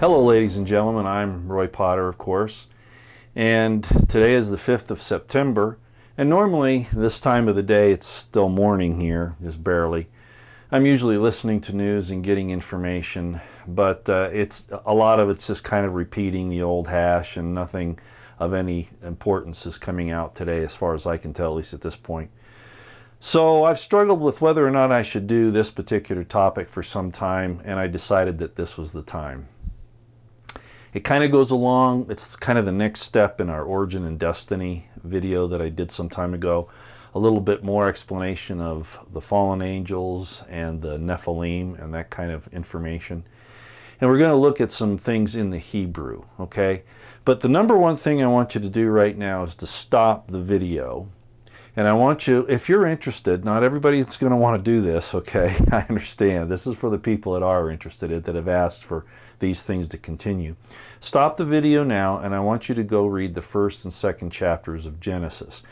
Hello, ladies and gentlemen. I'm Roy Potter, of course, and today is the 5th of September, and normally this time of the day it's still morning here, just barely. I'm usually listening to news and getting information, but it's a lot of it's just kind of repeating the old hash, and nothing of any importance is coming out today as far as I can tell, at least at this point. So I've struggled with whether or not I should do this particular topic for some time, and I decided that this was the time. It kind of goes along, it's kind of the next step in our Origin and Destiny video that I did some time ago. A little bit more explanation of the fallen angels and the Nephilim and that kind of information. And we're going to look at some things in the Hebrew, okay? But the number one thing I want you to do right now is to stop the video. And I want you, if you're interested, not everybody's going to want to do this, okay? I understand. This is for the people that are interested, that have asked for these things to continue. Stop the video now, and I want you to go read the first and second chapters of Genesis.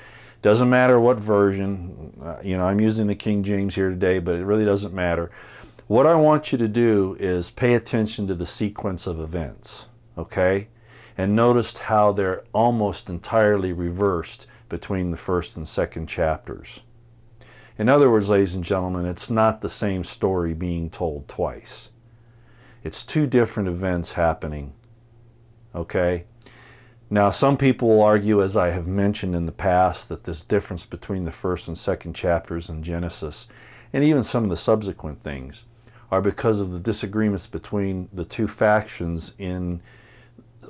Doesn't matter what version, I'm using the King James here today, but it really doesn't matter. What I want you to do is pay attention to the sequence of events, okay? And notice how they're almost entirely reversed between the first and second chapters. In other words, ladies and gentlemen, it's not the same story being told twice. It's two different events happening, okay? Now, some people will argue, as I have mentioned in the past, that this difference between the first and second chapters in Genesis, and even some of the subsequent things, are because of the disagreements between the two factions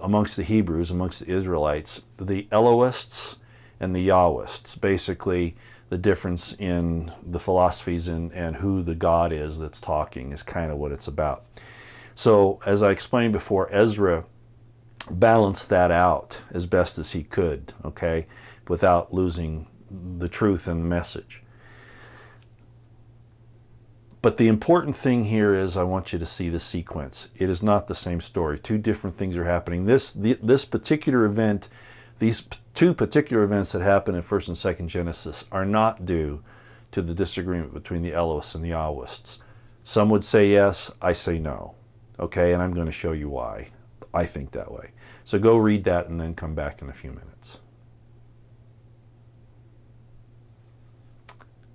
amongst the Hebrews, amongst the Israelites, the Elohists and the Yahwists. Basically, the difference in the philosophies and who the God is that's talking is kind of what it's about. So, as I explained before, Ezra balanced that out as best as he could, okay, without losing the truth and the message. But the important thing here is I want you to see the sequence. It is not the same story. Two different things are happening. This particular event, these two particular events that happen in 1st and 2nd Genesis are not due to the disagreement between the Elohists and the Yahwists. Some would say yes, I say no. Okay, and I'm going to show you why I think that way. So go read that and then come back in a few minutes.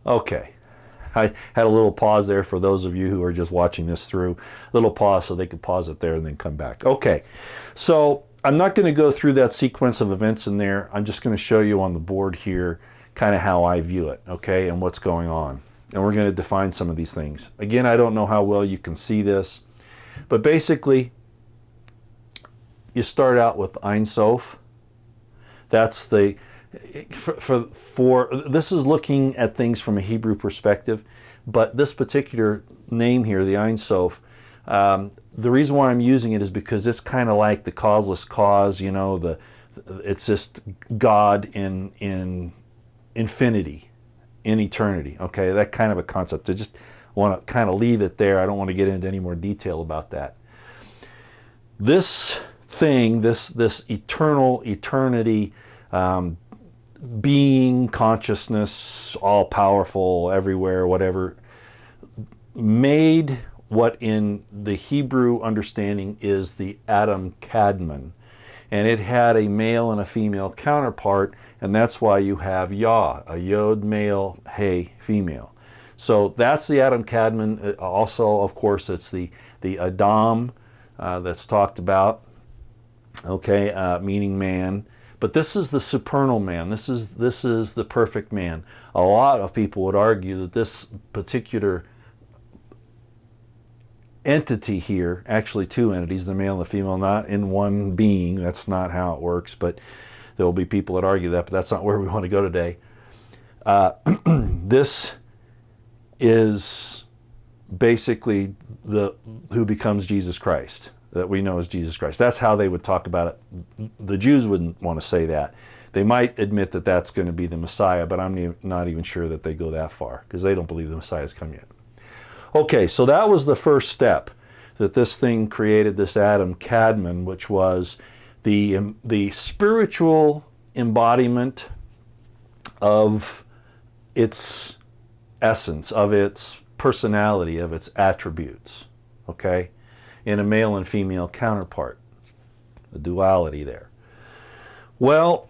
Okay. I had a little pause there for those of you who are just watching this through. A little pause so they could pause it there and then come back. Okay, so I'm not going to go through that sequence of events in there. I'm just going to show you on the board here kind of how I view it, okay, and what's going on. And we're going to define some of these things. Again, I don't know how well you can see this, but basically, you start out with Ein Sof. That's the... For this is looking at things from a Hebrew perspective, but this particular name here, the Ein Sof, the reason why I'm using it is because it's kind of like the causeless cause, it's just God in infinity, in eternity, okay? That kind of a concept. I just want to kind of leave it there. I don't want to get into any more detail about that. This thing, this eternity, being, consciousness, all powerful, everywhere, whatever, made what in the Hebrew understanding is the Adam Kadmon. And it had a male and a female counterpart, and that's why you have Yah, a Yod male, He female. So that's the Adam Kadmon. Also, of course, it's the Adam that's talked about, okay, meaning man. But this is the supernal man. This is the perfect man. A lot of people would argue that this particular entity here, actually two entities, the male and the female, not in one being. That's not how it works, but there will be people that argue that, but that's not where we want to go today. This is basically who becomes Jesus Christ, that we know as Jesus Christ. That's how they would talk about it. The Jews wouldn't want to say that. They might admit that that's going to be the Messiah, but I'm not even sure that they go that far, because they don't believe the Messiah has come yet. Okay, so that was the first step, that this thing created this Adam Kadmon, which was the spiritual embodiment of its essence, of its personality, of its attributes, okay? in a male and female counterpart. The duality there. Well,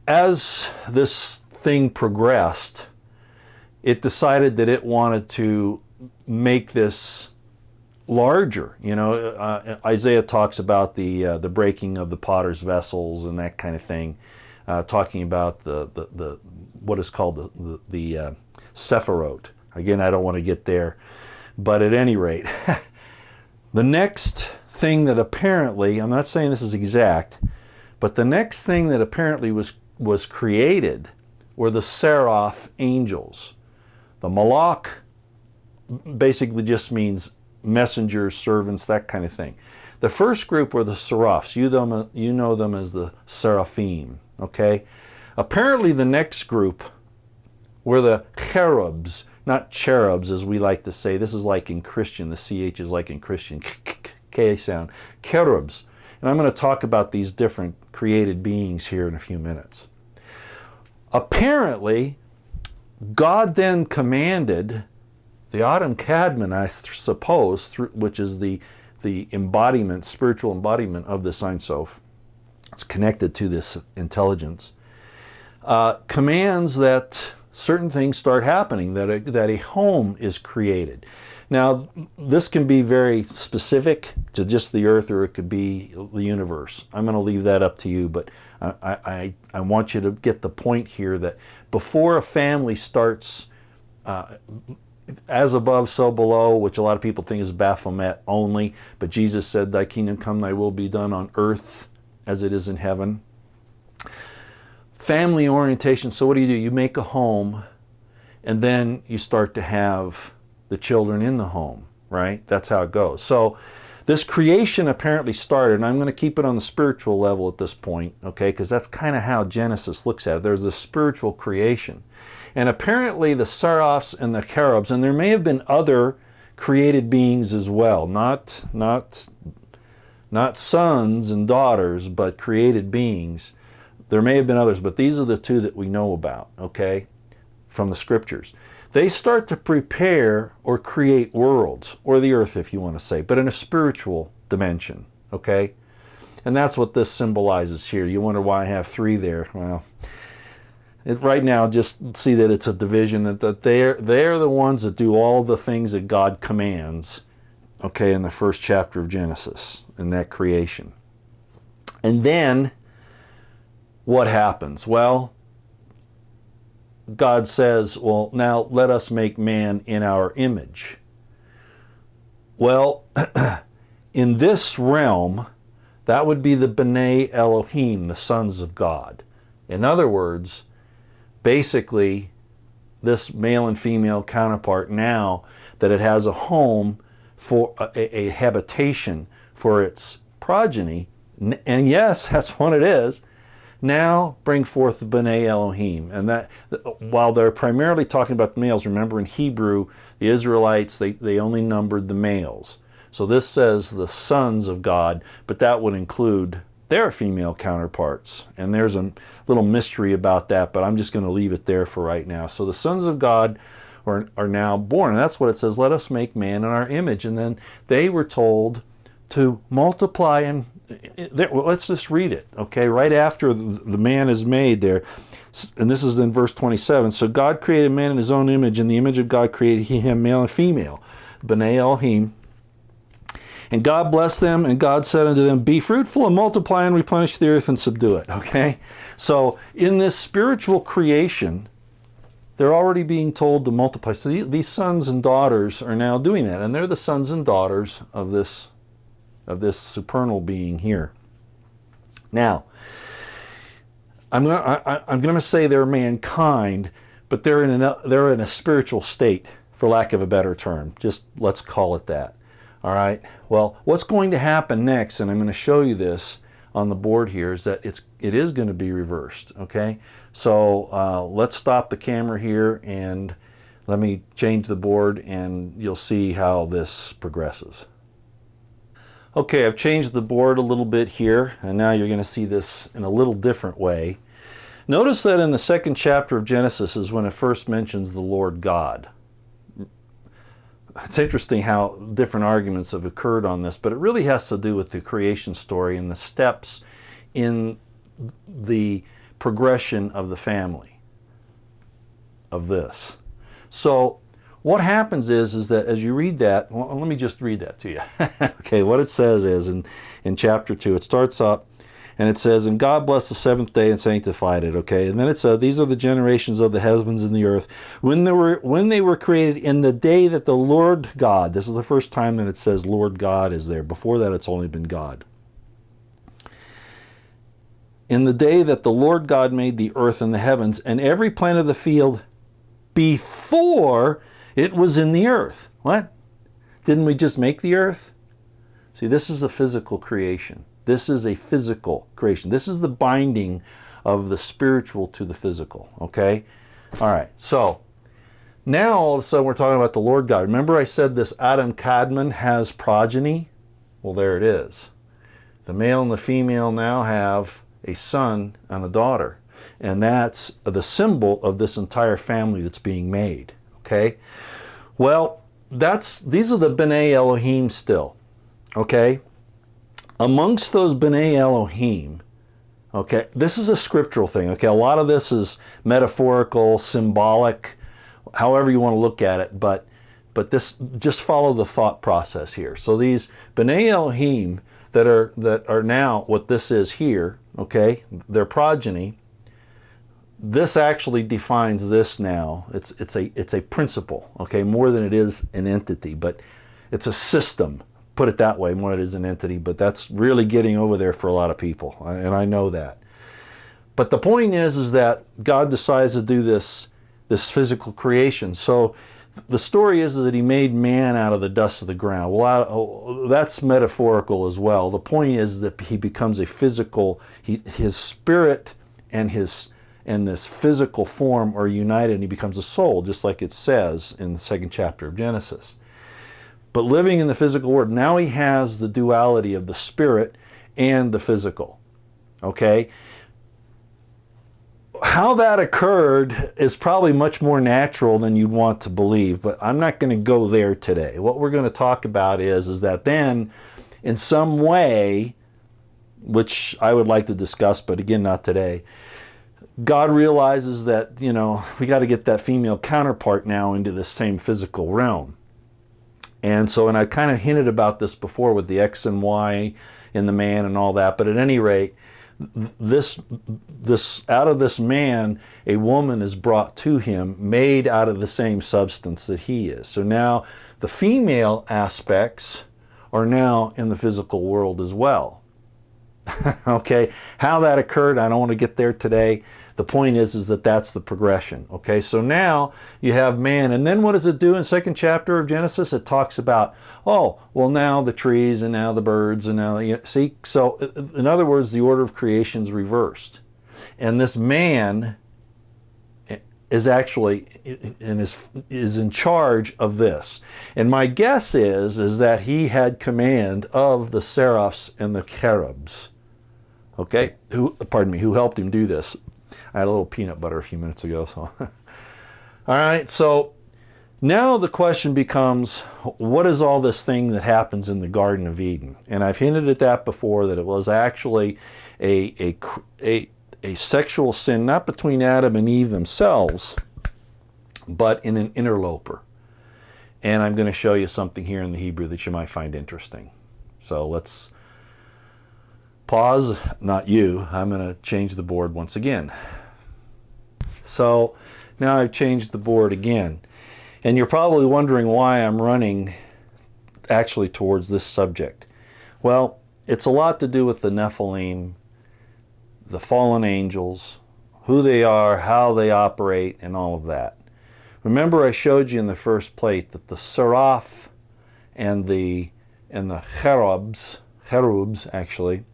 as this thing progressed, it decided that it wanted to make this larger. You know, Isaiah talks about the breaking of the potter's vessels and that kind of thing, talking about the what is called the Sephirot. Again, I don't want to get there, but at any rate, the next thing that apparently, I'm not saying this is exact, but the next thing that apparently was created were the seraph angels. The malach basically just means messengers, servants, that kind of thing. The first group were the seraphs. You know them as the Seraphim. Okay? Apparently the next group were the cherubs, not cherubs as we like to say. This is like in Christian. The CH is like in Christian. K sound. Cherubs. And I'm going to talk about these different created beings here in a few minutes. Apparently, God then commanded the Adam Kadmon, I suppose, which is the embodiment, spiritual embodiment of this Ein Sof. It's connected to this intelligence. Commands that certain things start happening, that a home is created. Now, this can be very specific to just the earth, or it could be the universe. I'm going to leave that up to you, but I want you to get the point here that before a family starts as above, so below, which a lot of people think is Baphomet only, but Jesus said, "Thy kingdom come, thy will be done on earth as it is in heaven." Family orientation, so what do? You make a home, and then you start to have the children in the home, right? That's how it goes. So this creation apparently started, and I'm going to keep it on the spiritual level at this point, okay, because that's kind of how Genesis looks at it. There's a spiritual creation. And apparently the seraphs and the cherubs, and there may have been other created beings as well, not sons and daughters, but created beings. There may have been others, but these are the two that we know about, okay, from the scriptures. They start to prepare or create worlds, or the earth if you want to say, but in a spiritual dimension, okay? And that's what this symbolizes here. You wonder why I have three there. Well, right now, just see that it's a division, that they're the ones that do all the things that God commands, okay, in the first chapter of Genesis, in that creation. And then, what happens? Well, God says, well, now let us make man in our image. Well, in this realm, that would be the Bene Elohim, the sons of God. In other words, basically, this male and female counterpart, now that it has a home for a habitation for its progeny, and yes, that's what it is, now bring forth the Bene Elohim. And that, while they're primarily talking about the males, remember in Hebrew, the Israelites, they only numbered the males. So this says the sons of God, but that would include their female counterparts. And there's a little mystery about that, but I'm just going to leave it there for right now. So the sons of God are now born. And that's what it says, let us make man in our image. And then they were told to multiply and well, let's just read it, okay? Right after the man is made there, and this is in verse 27. So God created man in his own image. In the image of God created he him, male and female. Bene Elohim. And God blessed them, and God said unto them, be fruitful and multiply and replenish the earth and subdue it, okay? So in this spiritual creation, they're already being told to multiply. So these sons and daughters are now doing that, and they're the sons and daughters of this supernal being here. Now, I'm going to say they're mankind, but they're in a spiritual state, for lack of a better term. Just let's call it that. All right. Well, what's going to happen next, and I'm going to show you this on the board here, is that it is going to be reversed. Okay. So let's stop the camera here and let me change the board, and you'll see how this progresses. Okay, I've changed the board a little bit here, and now you're going to see this in a little different way. Notice that in the second chapter of Genesis is when it first mentions the Lord God. it's interesting how different arguments have occurred on this, but it really has to do with the creation story and the steps in the progression of the family of this. So what happens is that as you read that, well, let me just read that to you. Okay, what it says is in chapter 2, it starts up and it says, and God blessed the seventh day and sanctified it, okay? And then it says, these are the generations of the heavens and the earth when they were created in the day that the Lord God, this is the first time that it says Lord God is there. Before that, it's only been God. In the day that the Lord God made the earth and the heavens and every plant of the field before it was in the earth. What? Didn't we just make the earth? See, this is a physical creation. This is a physical creation. This is the binding of the spiritual to the physical, okay? All right, so now all of a sudden we're talking about the Lord God. Remember I said this Adam Kadmon has progeny? Well, there it is. The male and the female now have a son and a daughter. And that's the symbol of this entire family that's being made, okay? Well, these are the Bene Elohim still, okay? Amongst those Bene Elohim, okay, this is a scriptural thing, okay? A lot of this is metaphorical, symbolic, however you want to look at it, but this, just follow the thought process here. So these Bene Elohim that are now what this is here, okay, their progeny, this actually defines this now. It's a principle, okay, more than it is an entity, but it's a system. Put it that way, more than it is an entity, but that's really getting over there for a lot of people, and I know that. But the point is that God decides to do this physical creation. So the story is that he made man out of the dust of the ground. Well, that's metaphorical as well. The point is that he becomes a physical, his spirit and this physical form are united and he becomes a soul, just like it says in the 2nd chapter of Genesis. But living in the physical world, now he has the duality of the spirit and the physical, okay? How that occurred is probably much more natural than you'd want to believe, but I'm not going to go there today. What we're going to talk about is that then, in some way, which I would like to discuss, but again, not today, God realizes that, you know, we got to get that female counterpart now into the same physical realm. And so, and I kind of hinted about this before with the X and Y in the man and all that, but at any rate, this out of this man, a woman is brought to him, made out of the same substance that he is. So now the female aspects are now in the physical world as well. Okay, how that occurred, I don't want to get there today. The point is that that's the progression. Okay, so now you have man, and then what does it do in the 2nd chapter of Genesis? It talks about, oh, well, now the trees and now the birds and now, you know, see, so in other words, the order of creation is reversed, and this man is actually and is in charge of this. And my guess is that he had command of the seraphs and the cherubs. Okay, who helped him do this. I had a little peanut butter a few minutes ago. So, all right. So now the question becomes, what is all this thing that happens in the Garden of Eden? And I've hinted at that before, that it was actually a sexual sin, not between Adam and Eve themselves, but in an interloper. And I'm going to show you something here in the Hebrew that you might find interesting. So let's pause. Not you. I'm going to change the board once again. So now I've changed the board again. And you're probably wondering why I'm running actually towards this subject. Well, it's a lot to do with the Nephilim, the fallen angels, who they are, how they operate, and all of that. Remember I showed you in the first plate that the Seraphim and the Cherubs actually,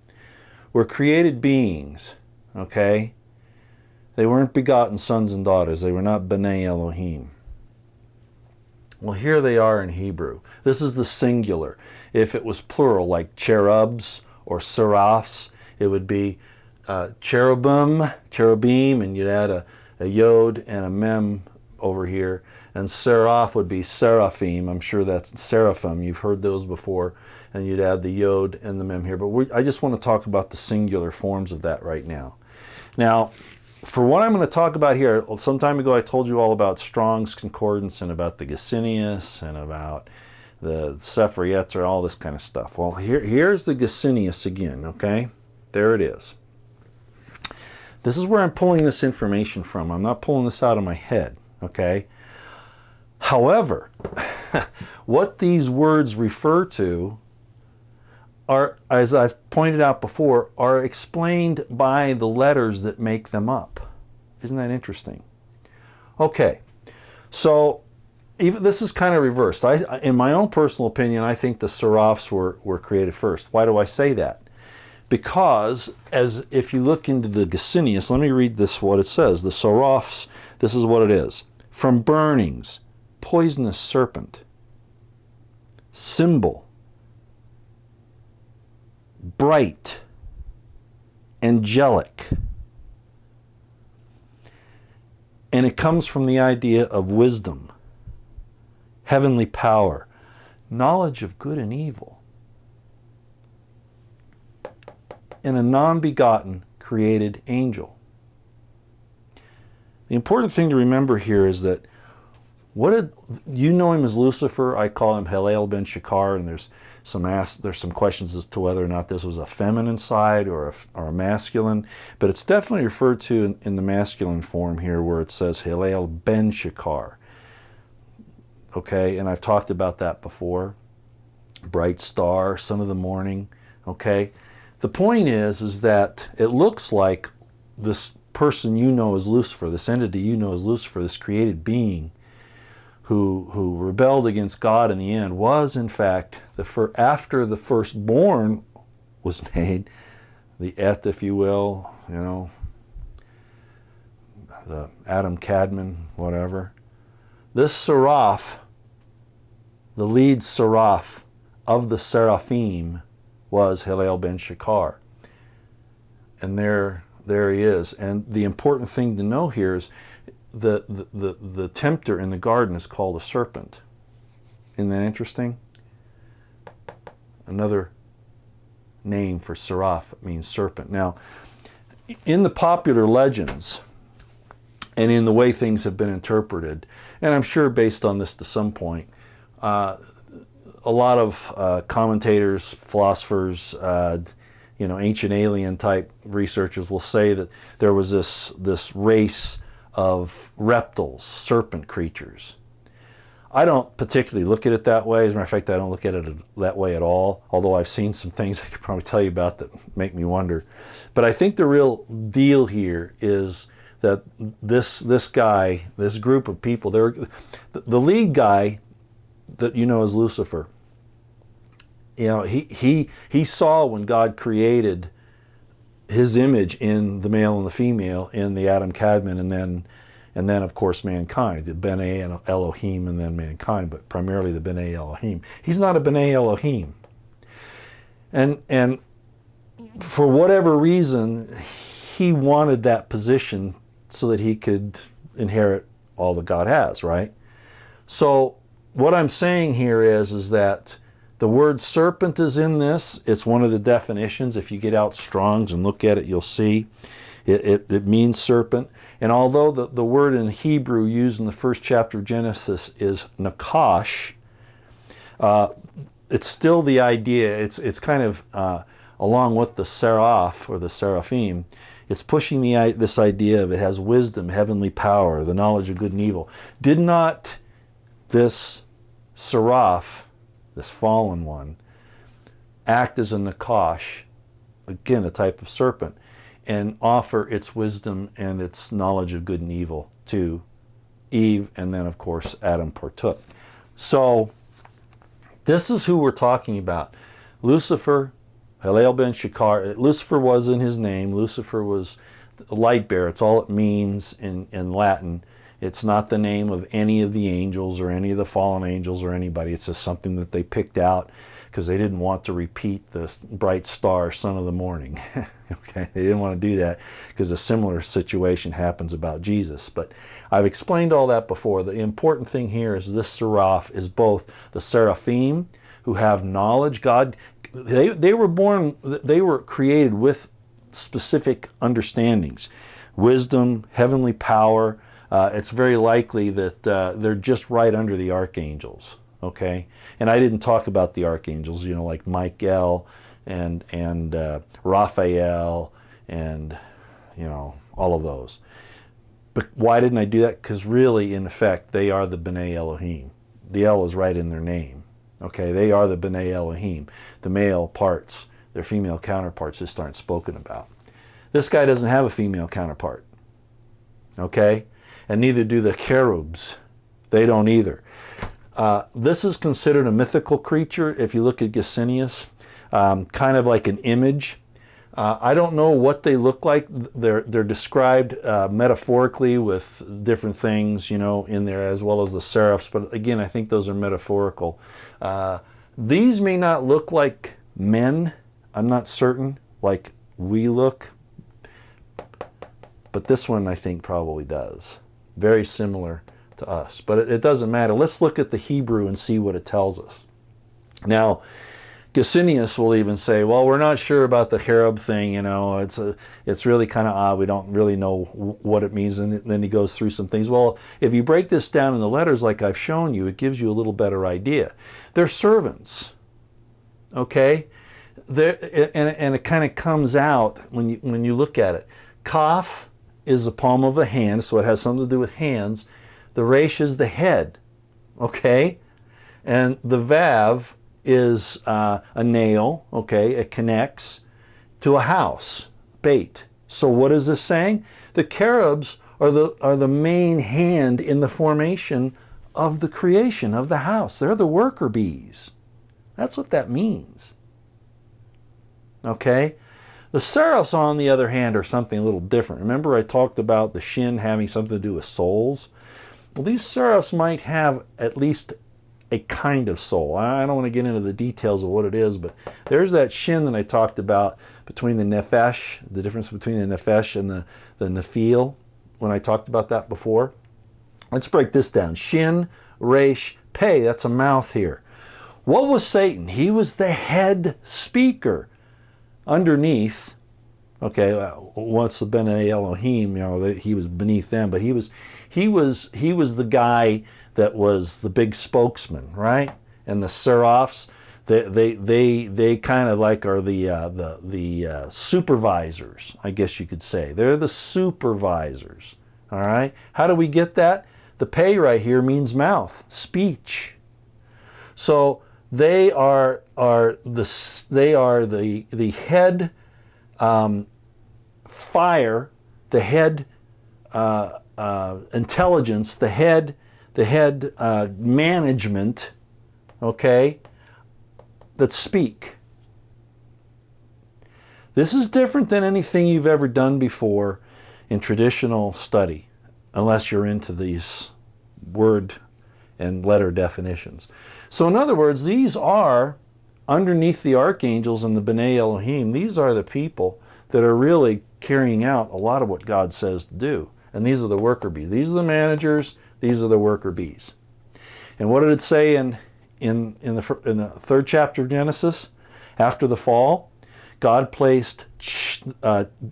were created beings, okay? They weren't begotten sons and daughters. They were not Bene Elohim. Well, here they are in Hebrew. This is the singular. If it was plural, like cherubs or seraphs, it would be cherubim, and you'd add a yod and a mem over here. and seraph would be seraphim. I'm sure that's seraphim. You've heard those before, and you'd add the yod and the mem here. But I just want to talk about the singular forms of that right now. Now, for what I'm going to talk about here, some time ago I told you all about Strong's Concordance and about the Gesenius and about the Sefer Yetzirah, all this kind of stuff. Well, here's the Gesenius again, okay? There it is. This is where I'm pulling this information from. I'm not pulling this out of my head, okay? However, what these words refer to are, as I've pointed out before, are explained by the letters that make them up. Isn't that interesting? Okay, so even this is kind of reversed. In my own personal opinion, I think the seraphs were created first. Why do I say that? Because as if you look into the Gesenius, let me read this, what it says. The seraphs, this is what it is. From burnings, poisonous serpent, symbol, bright, angelic. And it comes from the idea of wisdom, heavenly power, knowledge of good and evil, and a non-begotten created angel. The important thing to remember here is that you know him as Lucifer. I call him Hillel ben Shakar, and there's some questions as to whether or not this was a feminine side or a masculine, but it's definitely referred to in the masculine form here, where it says Hillel ben Shakar. Okay, and I've talked about that before. Bright star, son of the morning. Okay, the point is that it looks like this person you know as Lucifer, this entity you know as Lucifer, this created being who rebelled against God in the end, was in fact after the firstborn was made, the Et, if you will, the Adam Cadman, whatever. This seraph, the lead seraph of the Seraphim, was Hillel ben Shakar. And there he is. And the important thing to know here is the tempter in the garden is called a serpent. Isn't that interesting? Another name for seraph means serpent. Now, in the popular legends and in the way things have been interpreted, and I'm sure based on this to some point, a lot of commentators, philosophers, ancient alien type researchers will say that there was this race of reptiles, serpent creatures. I don't particularly look at it that way. As a matter of fact, I don't look at it that way at all, although I've seen some things I could probably tell you about that make me wonder. But I think the real deal here is that this guy, this group of people, the lead guy that you know as Lucifer, he saw when God created his image in the male and the female in the Adam Cadman, and then of course mankind, the Bene Elohim, and then mankind, but primarily the Bene Elohim. He's not a Bene Elohim, and for whatever reason, he wanted that position so that he could inherit all that God has, right? So what I'm saying here is that the word serpent is in this. It's one of the definitions. If you get out Strong's and look at it, you'll see it means serpent. And although the word in Hebrew used in the first chapter of Genesis is nakash, it's still the idea. It's kind of along with the seraph or the seraphim. It's pushing this idea of it has wisdom, heavenly power, the knowledge of good and evil. Did not this seraph, this fallen one, act as a nakash, again a type of serpent, and offer its wisdom and its knowledge of good and evil to Eve, and then of course Adam partook. So this is who we're talking about. Lucifer, Hillel ben Shakar. Lucifer was in his name. Lucifer was a light bearer. It's all it means in Latin. It's not the name of any of the angels or any of the fallen angels or anybody. It's just something that they picked out because they didn't want to repeat the bright star, son of the morning. Okay, they didn't want to do that because a similar situation happens about Jesus. But I've explained all that before. The important thing here is this seraph is both the Seraphim, who have knowledge. God, they were created with specific understandings, wisdom, heavenly power. It's very likely that they're just right under the archangels. Okay, and I didn't talk about the archangels, like Michael and Raphael and all of those. But why didn't I do that? Because really, in effect, they are the Bene Elohim. The El is right in their name. Okay, they are the Bene Elohim. The male parts, their female counterparts just aren't spoken about. This guy doesn't have a female counterpart. Okay, and neither do the cherubs. They don't either. This is considered a mythical creature. If you look at Gesenius, kind of like an image. I don't know what they look like. They're described metaphorically with different things, in there, as well as the seraphs. But again, I think those are metaphorical. These may not look like men. I'm not certain, like we look. But this one, I think, probably does. Very similar to us. But it doesn't matter. Let's look at the Hebrew and see what it tells us. Now, Gesenius will even say, well, we're not sure about the cherub thing, it's really kind of odd. We don't really know what it means. And then he goes through some things. Well, if you break this down in the letters like I've shown you, it gives you a little better idea. They're servants, okay? And it kind of comes out when you look at it. Kaf is the palm of a hand, so it has something to do with hands. The Resh is the head, okay? And the Vav is a nail, okay? It connects to a house, bait. So what is this saying? The cherubs are the main hand in the formation of the creation of the house. They're the worker bees. That's what that means, okay? The seraphs, on the other hand, are something a little different. Remember I talked about the shin having something to do with souls? Well, these seraphs might have at least a kind of soul. I don't want to get into the details of what it is, but there's that shin that I talked about between the nephesh, the difference between the nephesh and the nephil, when I talked about that before. Let's break this down. Shin, resh, pei, that's a mouth here. What was Satan? He was the head speaker. Underneath, okay, once the Bene Elohim, he was beneath them, but he was the guy that was the big spokesman, right? And the seraphs, they kind of like are the supervisors, I guess you could say. They're the supervisors, all right? How do we get that? The pei right here means mouth, speech. So they are the head fire, the head intelligence, the head management, okay, that speak. This is different than anything you've ever done before in traditional study, unless you're into these word and letter definitions. So in other words, these are, underneath the archangels and the Bene Elohim, these are the people that are really carrying out a lot of what God says to do. And these are the worker bees. These are the managers. These are the worker bees. And what did it say in the third chapter of Genesis? After the fall, God placed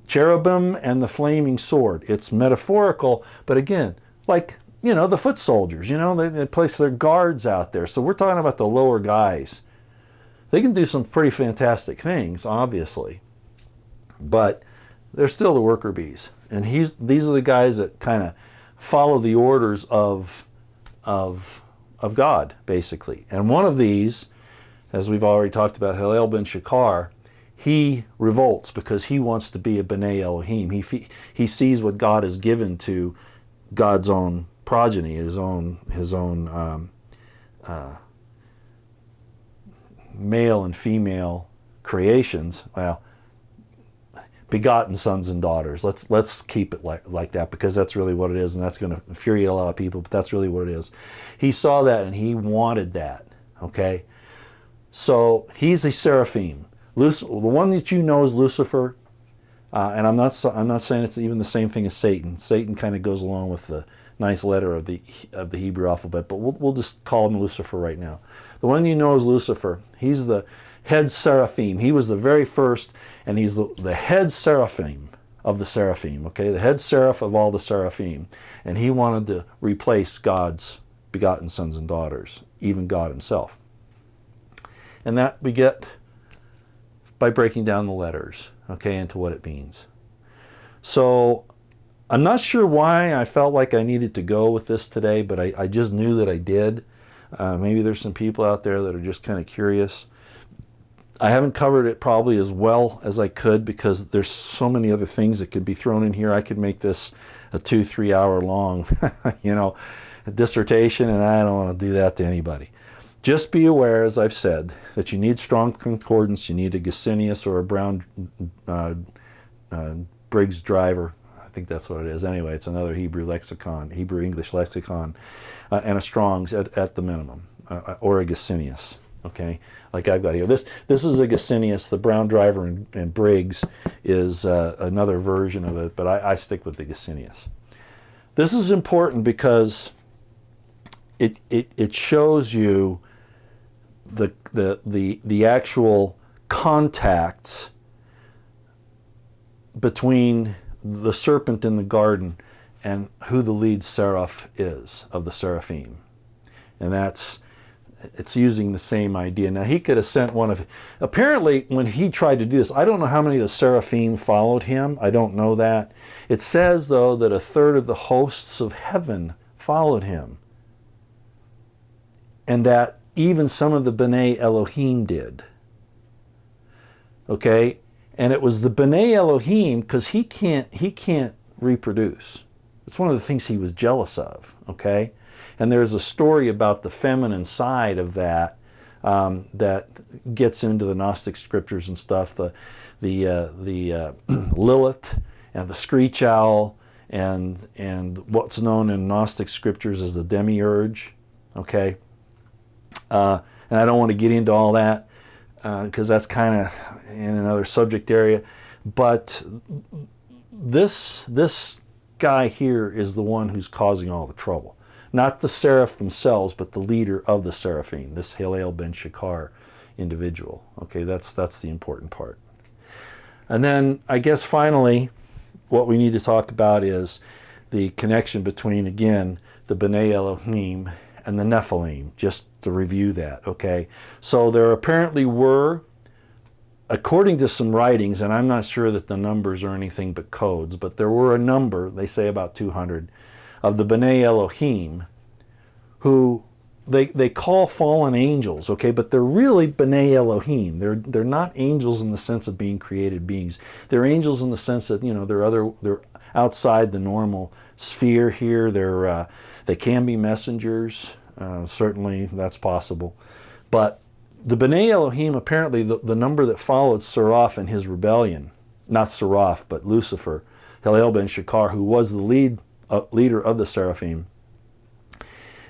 cherubim and the flaming sword. It's metaphorical, but again, like, the foot soldiers, they place their guards out there. So we're talking about the lower guys. They can do some pretty fantastic things, obviously, but they're still the worker bees. And these are the guys that kind of follow the orders of God, basically. And one of these, as we've already talked about, Hillel ben Shakar, he revolts because he wants to be a Bene Elohim. He sees what God has given to God's own progeny, his own male and female creations. Well, begotten sons and daughters. Let's keep it like that, because that's really what it is, and that's going to infuriate a lot of people, but that's really what it is. He saw that and he wanted that, okay? So he's a seraphim. The one that you know is Lucifer, and I'm not saying it's even the same thing as Satan. Satan kind of goes along with the ninth letter of the Hebrew alphabet, but we'll just call him Lucifer right now. The one you know is Lucifer. He's the head seraphim. He was the very first, and he's the head seraphim of the seraphim. Okay, the head seraph of all the seraphim, and he wanted to replace God's begotten sons and daughters, even God himself. And that we get by breaking down the letters, okay, into what it means. So I'm not sure why I felt like I needed to go with this today, but I just knew that I did. Maybe there's some people out there that are just kind of curious. I haven't covered it probably as well as I could because there's so many other things that could be thrown in here. I could make this a 2-3 hour long, a dissertation, and I don't want to do that to anybody. Just be aware, as I've said, that you need strong concordance. You need a Gesenius or a Brown Briggs driver. I think that's what it is. Anyway, it's another Hebrew English lexicon, and a Strong's at the minimum, or a Gesenius. Okay, like I've got here. This is a Gesenius. The Brown driver and Briggs is another version of it, but I stick with the Gesenius. This is important because it shows you the actual contacts between the serpent in the garden and who the lead seraph is of the seraphim. And it's using the same idea. Now he could have sent apparently when he tried to do this, I don't know how many of the seraphim followed him. I don't know that. It says though that 1/3 of the hosts of heaven followed him. And that even some of the Bene Elohim did. Okay? And it was the Bene Elohim, because he can't reproduce. It's one of the things he was jealous of. Okay? And there's a story about the feminine side of that that gets into the Gnostic scriptures and stuff. The Lilith and the screech owl and what's known in Gnostic scriptures as the demiurge. Okay? And I don't want to get into all that because that's kind of in another subject area. But this guy here is the one who's causing all the trouble. Not the seraph themselves, but the leader of the seraphim, this Hillel ben Shakar individual. Okay, that's the important part. And then I guess finally what we need to talk about is the connection between, again, the Bene Elohim and the Nephilim, just to review that, okay? So there apparently were, according to some writings, and I'm not sure that the numbers are anything but codes, but there were a number, they say about 200, of the Bene Elohim, who they call fallen angels, okay? But they're really Bene Elohim. They're not angels in the sense of being created beings. They're angels in the sense that, they're outside the normal sphere here. They can be messengers. Certainly that's possible. But the Bene Elohim, apparently the number that followed Seraph in his rebellion, not Seraph, but Lucifer, Hillel ben Shakar, who was the leader of the Seraphim,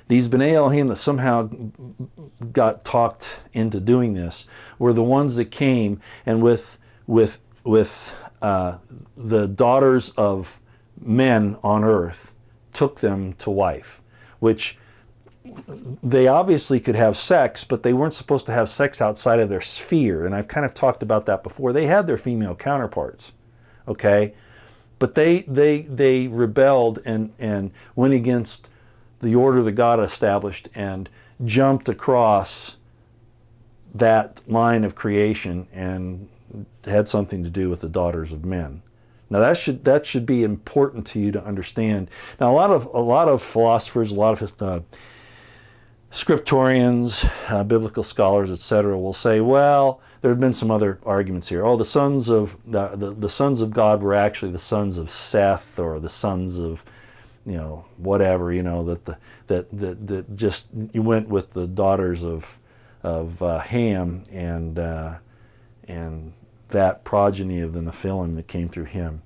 these Bene Elohim that somehow got talked into doing this were the ones that came and with the daughters of men on earth took them to wife, which they obviously could have sex, but they weren't supposed to have sex outside of their sphere. And I've kind of talked about that before. They had their female counterparts, okay? But they rebelled and went against the order that God established and jumped across that line of creation and had something to do with the daughters of men. Now that should be important to you to understand. Now a lot of philosophers, a lot of scriptorians, biblical scholars, etc., will say, well, there have been some other arguments here. Oh, the sons of the sons of God were actually the sons of Seth, or the sons of whatever, that just you went with the daughters of Ham and that progeny of the Nephilim that came through him.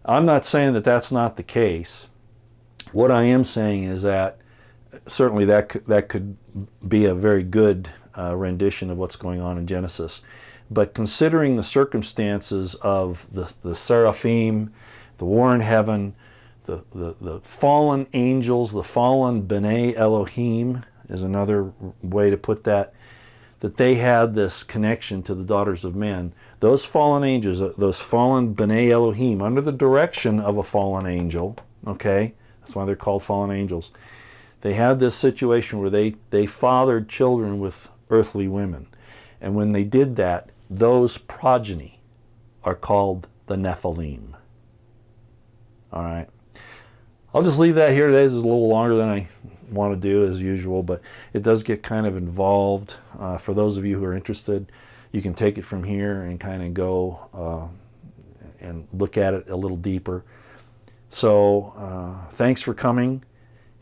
I'm not saying that that's not the case. What I am saying is that certainly that could be a very good rendition of what's going on in Genesis. But considering the circumstances of the Seraphim, the war in heaven, the fallen angels, the fallen Bene Elohim is another way to put that, that they had this connection to the daughters of men. Those fallen angels, those fallen Bene Elohim, under the direction of a fallen angel, okay, that's why they're called fallen angels, they had this situation where they fathered children with earthly women. And when they did that, those progeny are called the Nephilim. All right. I'll just leave that here today. This is a little longer than I want to do as usual, but it does get kind of involved. For those of you who are interested, you can take it from here and kind of go and look at it a little deeper. So thanks for coming,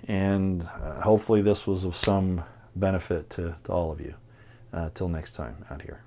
and hopefully this was of some benefit to all of you. Till next time out here.